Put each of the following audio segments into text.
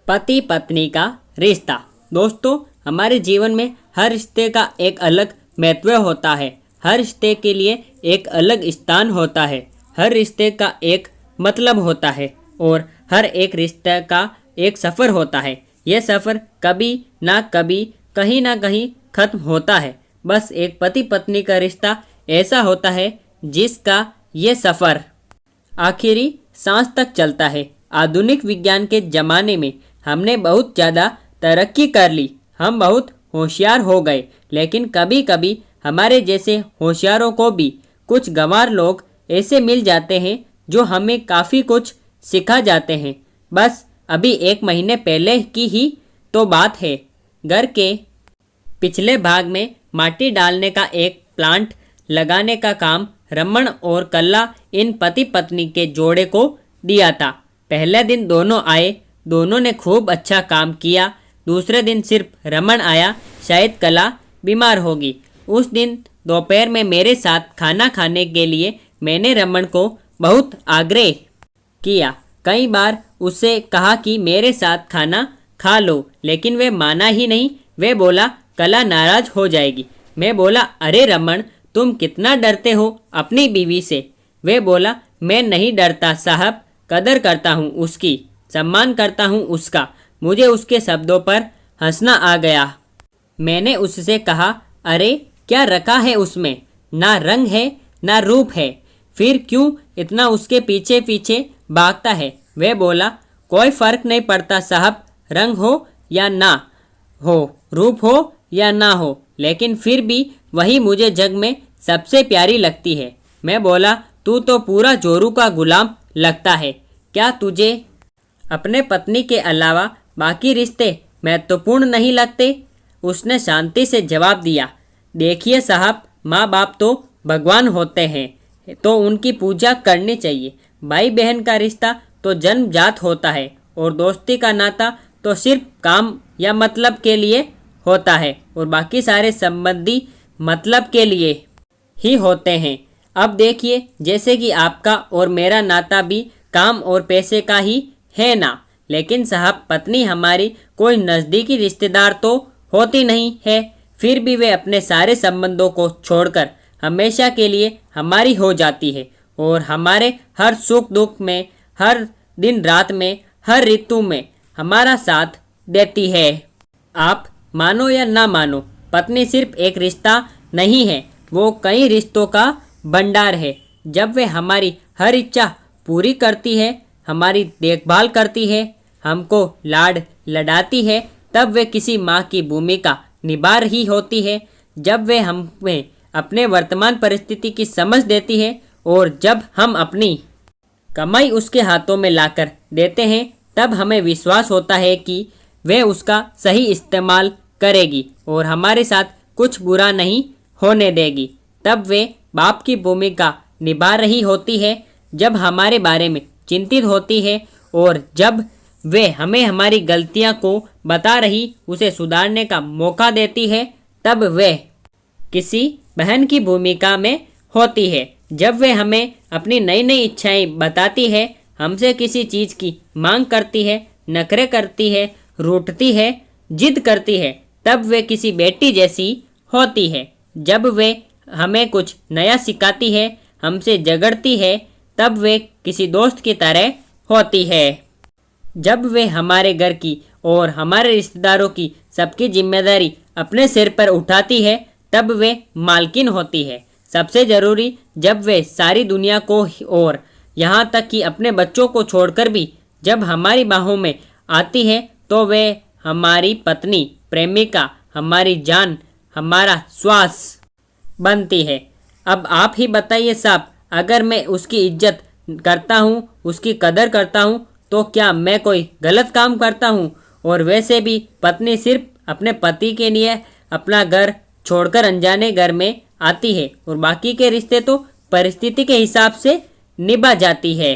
पति पत्नी का रिश्ता। दोस्तों, हमारे जीवन में हर रिश्ते का एक अलग महत्व होता है। हर रिश्ते के लिए एक अलग स्थान होता है। हर रिश्ते का एक मतलब होता है और हर एक रिश्ते का एक सफ़र होता है। यह सफ़र कभी ना कभी कहीं ना कहीं ख़त्म होता है। बस एक पति पत्नी का रिश्ता ऐसा होता है जिसका ये सफ़र आखिरी सांस तक चलता है। आधुनिक विज्ञान के ज़माने में हमने बहुत ज़्यादा तरक्की कर ली, हम बहुत होशियार हो गए, लेकिन कभी कभी हमारे जैसे होशियारों को भी कुछ गंवार लोग ऐसे मिल जाते हैं जो हमें काफ़ी कुछ सिखा जाते हैं। बस अभी 1 महीने पहले की ही तो बात है। घर के पिछले भाग में माटी डालने का एक प्लांट लगाने का काम रमन और कल्ला इन पति पत्नी के जोड़े को दिया था। पहले दिन दोनों आए, दोनों ने खूब अच्छा काम किया। दूसरे दिन सिर्फ रमन आया, शायद कला बीमार होगी। उस दिन दोपहर में मेरे साथ खाना खाने के लिए मैंने रमन को बहुत आग्रह किया। कई बार उससे कहा कि मेरे साथ खाना खा लो, लेकिन वह माना ही नहीं। वह बोला कला नाराज हो जाएगी। मैं बोला अरे रमन, तुम कितना डरते हो अपनी बीवी से। वह बोला मैं नहीं डरता साहब, कदर करता हूँ उसकी, सम्मान करता हूँ उसका। मुझे उसके शब्दों पर हंसना आ गया। मैंने उससे कहा अरे क्या रखा है उसमें, ना रंग है ना रूप है, फिर क्यों इतना उसके पीछे पीछे भागता है। वह बोला कोई फ़र्क नहीं पड़ता साहब, रंग हो या ना हो, रूप हो या ना हो, लेकिन फिर भी वही मुझे जग में सबसे प्यारी लगती है। मैं बोला तू तो पूरा जोरू का गुलाम लगता है, क्या तुझे अपने पत्नी के अलावा बाकी रिश्ते महत्वपूर्ण नहीं लगते। उसने शांति से जवाब दिया देखिए साहब, माँ बाप तो भगवान होते हैं तो उनकी पूजा करनी चाहिए। भाई बहन का रिश्ता तो जन्मजात होता है और दोस्ती का नाता तो सिर्फ काम या मतलब के लिए होता है और बाकी सारे संबंधी मतलब के लिए ही होते हैं। अब देखिए, जैसे कि आपका और मेरा नाता भी काम और पैसे का ही है ना, लेकिन साहब पत्नी हमारी कोई नज़दीकी रिश्तेदार तो होती नहीं है, फिर भी वे अपने सारे संबंधों को छोड़कर हमेशा के लिए हमारी हो जाती है और हमारे हर सुख दुख में, हर दिन रात में, हर ऋतु में हमारा साथ देती है। आप मानो या ना मानो, पत्नी सिर्फ एक रिश्ता नहीं है, वो कई रिश्तों का भंडार है। जब वे हमारी हर इच्छा पूरी करती है, हमारी देखभाल करती है, हमको लाड लडाती है, तब वे किसी माँ की भूमिका निभा रही होती है। जब वे हमें अपने वर्तमान परिस्थिति की समझ देती है और जब हम अपनी कमाई उसके हाथों में लाकर देते हैं, तब हमें विश्वास होता है कि वे उसका सही इस्तेमाल करेगी और हमारे साथ कुछ बुरा नहीं होने देगी। तब वे बाप की भूमिका निभा रही होती है, जब हमारे बारे में चिंतित होती है और जब वे हमें हमारी गलतियां को बता रही उसे सुधारने का मौका देती है। तब वे किसी बहन की भूमिका में होती है, जब वे हमें अपनी नई नई इच्छाएं बताती है, हमसे किसी चीज़ की मांग करती है, नखरे करती है, रूठती है, जिद करती है। तब वे किसी बेटी जैसी होती है। जब वे हमें कुछ नया सिखाती है, हमसे झगड़ती है, तब वे किसी दोस्त की तरह होती है। जब वे हमारे घर की और हमारे रिश्तेदारों की सबकी जिम्मेदारी अपने सिर पर उठाती है, तब वे मालकिन होती है। सबसे ज़रूरी, जब वे सारी दुनिया को और यहाँ तक कि अपने बच्चों को छोड़कर भी जब हमारी बाहों में आती है, तो वे हमारी पत्नी, प्रेमिका, हमारी जान, हमारा श्वास बनती है। अब आप ही बताइए साहब, अगर मैं उसकी इज्जत करता हूँ, उसकी कदर करता हूँ, तो क्या मैं कोई गलत काम करता हूँ। और वैसे भी पत्नी सिर्फ अपने पति के लिए अपना घर छोड़कर अनजाने घर में आती है और बाकी के रिश्ते तो परिस्थिति के हिसाब से निभा जाती है।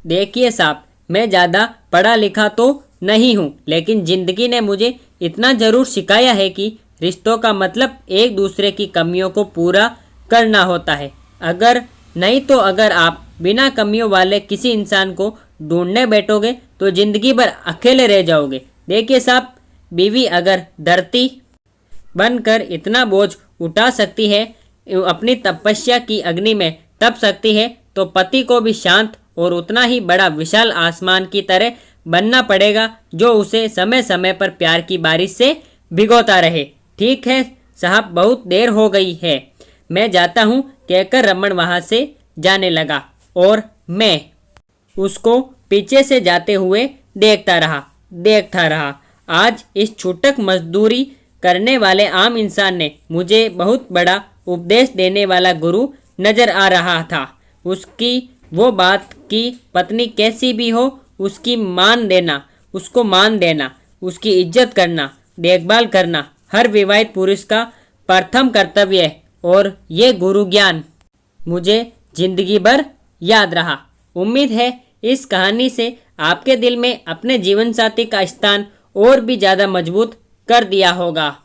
देखिए साहब, मैं ज़्यादा पढ़ा लिखा तो नहीं हूँ, लेकिन ज़िंदगी ने मुझे इतना ज़रूर सिखाया है कि रिश्तों का मतलब एक दूसरे की कमियों को पूरा करना होता है। अगर नहीं तो अगर आप बिना कमियों वाले किसी इंसान को ढूंढने बैठोगे तो जिंदगी भर अकेले रह जाओगे। देखिए साहब, बीवी अगर धरती बनकर इतना बोझ उठा सकती है, अपनी तपस्या की अग्नि में तप सकती है, तो पति को भी शांत और उतना ही बड़ा विशाल आसमान की तरह बनना पड़ेगा, जो उसे समय समय पर प्यार की बारिश से भिगोता रहे। ठीक है साहब, बहुत देर हो गई है, मैं जाता हूँ, कहकर रमन वहाँ से जाने लगा और मैं उसको पीछे से जाते हुए देखता रहा। आज इस छूटक मजदूरी करने वाले आम इंसान ने मुझे बहुत बड़ा उपदेश देने वाला गुरु नजर आ रहा था। उसकी वो बात कि पत्नी कैसी भी हो उसको मान देना, उसकी इज्जत करना, देखभाल करना हर विवाहित पुरुष का प्रथम कर्तव्य है, और ये गुरु ज्ञान मुझे जिंदगी भर याद रहा। उम्मीद है इस कहानी से आपके दिल में अपने जीवन साथी का स्थान और भी ज़्यादा मजबूत कर दिया होगा।